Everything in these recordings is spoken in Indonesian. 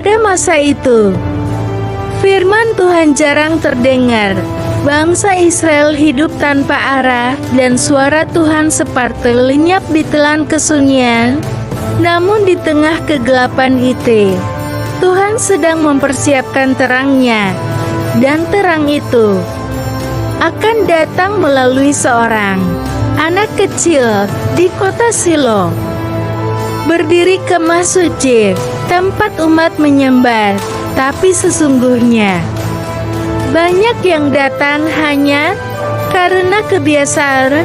Pada masa itu, firman Tuhan jarang terdengar. Bangsa Israel hidup tanpa arah, dan suara Tuhan seperti lenyap di telan kesunyian. Namun di tengah kegelapan itu, Tuhan sedang mempersiapkan terangnya, dan terang itu akan datang melalui seorang anak kecil di kota Silo. Berdiri kemah suci, tempat umat menyembah, tapi sesungguhnya banyak yang datang hanya karena kebiasaan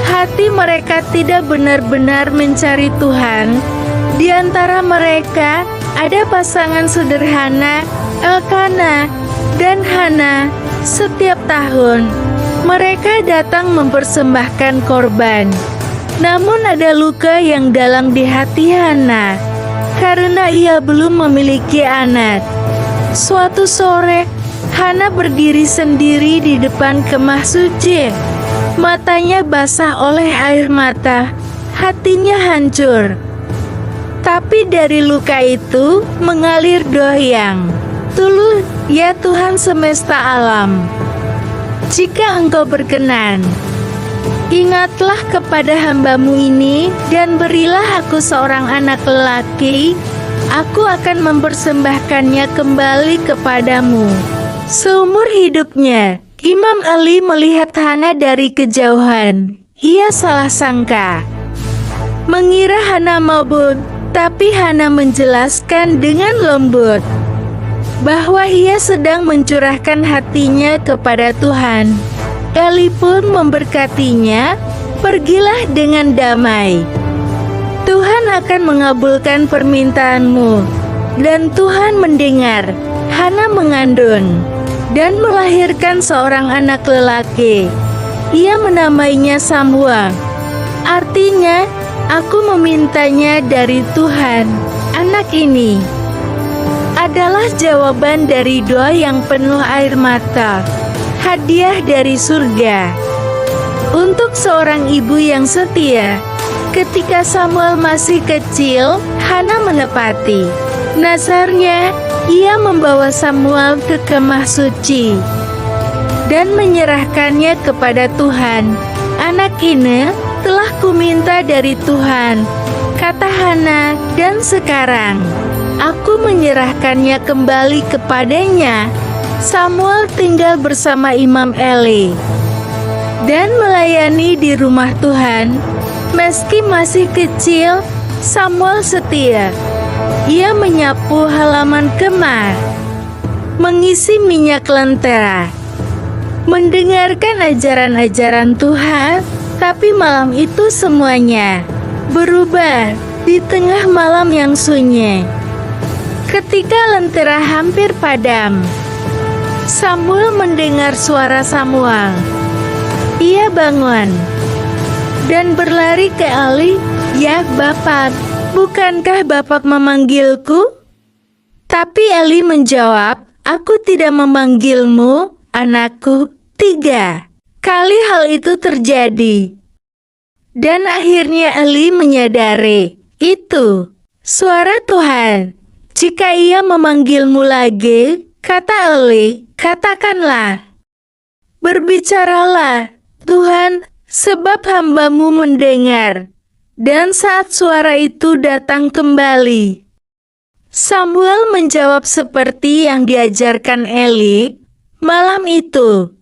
hati mereka tidak benar-benar mencari Tuhan. Di antara mereka ada pasangan sederhana, Elkana dan Hana. Setiap tahun mereka datang mempersembahkan korban. Namun ada luka yang dalam di hati Hana karena ia belum memiliki anak. Suatu sore, Hana berdiri sendiri di depan kemah suci. Matanya basah oleh air mata, hatinya hancur. Tapi dari luka itu mengalir doa yang tulus, ya Tuhan semesta alam. Jika Engkau berkenan, ingatlah kepada hamba-Mu ini, dan berilah aku seorang anak lelaki. Aku akan mempersembahkannya kembali kepadamu. Seumur hidupnya, Imam Ali melihat Hana dari kejauhan. Ia salah sangka, mengira Hana mabuk, tapi Hana menjelaskan dengan lembut bahwa ia sedang mencurahkan hatinya kepada Tuhan. Eli pun memberkatinya, pergilah dengan damai. Tuhan akan mengabulkan permintaanmu. Dan Tuhan mendengar. Hana mengandung dan melahirkan seorang anak lelaki. Ia menamainya Samuel. Artinya, aku memintanya dari Tuhan. Anak ini adalah jawaban dari doa yang penuh air mata. Hadiah dari surga untuk seorang ibu yang setia. Ketika Samuel masih kecil, Hana menepati nazarnya. Ia membawa Samuel ke kemah suci dan menyerahkannya kepada Tuhan. Anak ini telah kuminta dari Tuhan, kata Hana, dan sekarang aku menyerahkannya kembali kepadanya. Samuel tinggal bersama Imam Eli dan melayani di rumah Tuhan. Meski masih kecil, Samuel setia. Ia menyapu halaman kemah, mengisi minyak lentera, mendengarkan ajaran-ajaran Tuhan. Tapi malam itu semuanya berubah di tengah malam yang sunyi. Ketika lentera hampir padam, Samuel mendengar suara Samuel. Ia bangun dan berlari ke Eli. Ya Bapak, bukankah Bapak memanggilku? Tapi Eli menjawab, aku tidak memanggilmu, anakku. 3 kali hal itu terjadi. Dan akhirnya Eli menyadari, itu suara Tuhan. Jika ia memanggilmu lagi, kata Eli, katakanlah, berbicaralah, Tuhan, sebab hamba-Mu mendengar. Dan saat suara itu datang kembali, Samuel menjawab seperti yang diajarkan Eli. Malam itu,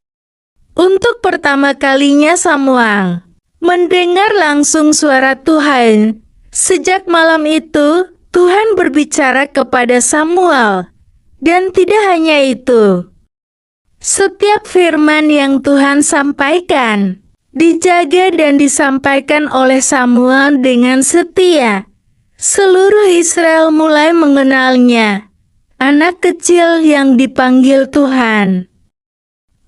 untuk pertama kalinya Samuel mendengar langsung suara Tuhan. Sejak malam itu, Tuhan berbicara kepada Samuel. Dan tidak hanya itu, setiap firman yang Tuhan sampaikan dijaga dan disampaikan oleh Samuel dengan setia. Seluruh Israel mulai mengenalnya, anak kecil yang dipanggil Tuhan,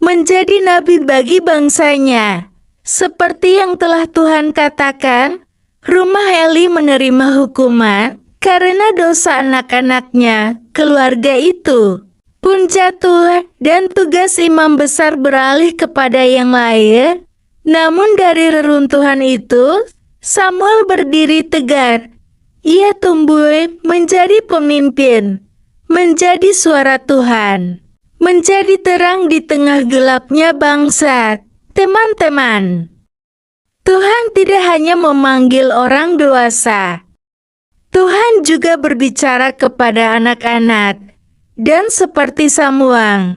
menjadi nabi bagi bangsanya. Seperti yang telah Tuhan katakan, rumah Eli menerima hukuman karena dosa anak-anaknya. Keluarga itu pun jatuh dan tugas imam besar beralih kepada yang lain. Namun dari reruntuhan itu, Samuel berdiri tegar. Ia tumbuh menjadi pemimpin. menjadi suara Tuhan, menjadi terang di tengah gelapnya bangsa. Teman-teman, Tuhan tidak hanya memanggil orang dewasa. Tuhan juga berbicara kepada anak-anak, dan seperti Samuel,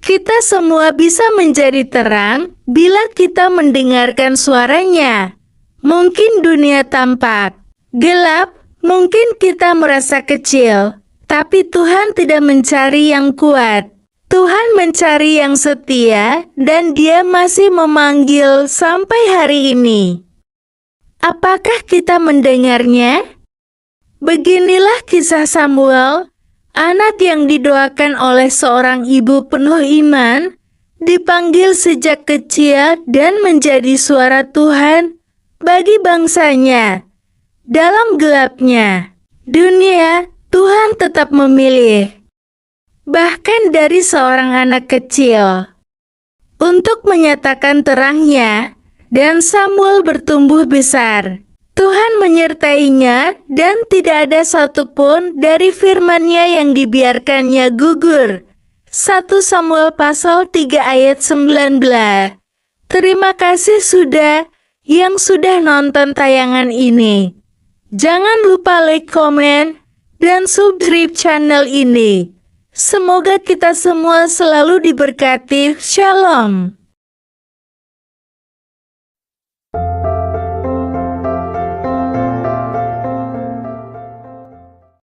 kita semua bisa menjadi terang bila kita mendengarkan suaranya. Mungkin dunia tampak gelap, mungkin kita merasa kecil, tapi Tuhan tidak mencari yang kuat. Tuhan mencari yang setia, dan Dia masih memanggil sampai hari ini. Apakah kita mendengarnya? Beginilah kisah Samuel, anak yang didoakan oleh seorang ibu penuh iman, dipanggil sejak kecil dan menjadi suara Tuhan bagi bangsanya. Dalam gelapnya dunia, Tuhan tetap memilih, bahkan dari seorang anak kecil, untuk menyatakan terangnya, dan Samuel bertumbuh besar. Tuhan menyertainya dan tidak ada satupun dari firman-Nya yang dibiarkannya gugur. 1 Samuel pasal 3 ayat 19. Terima kasih yang sudah nonton tayangan ini. Jangan lupa like, komen, dan subscribe channel ini. Semoga kita semua selalu diberkati. Shalom.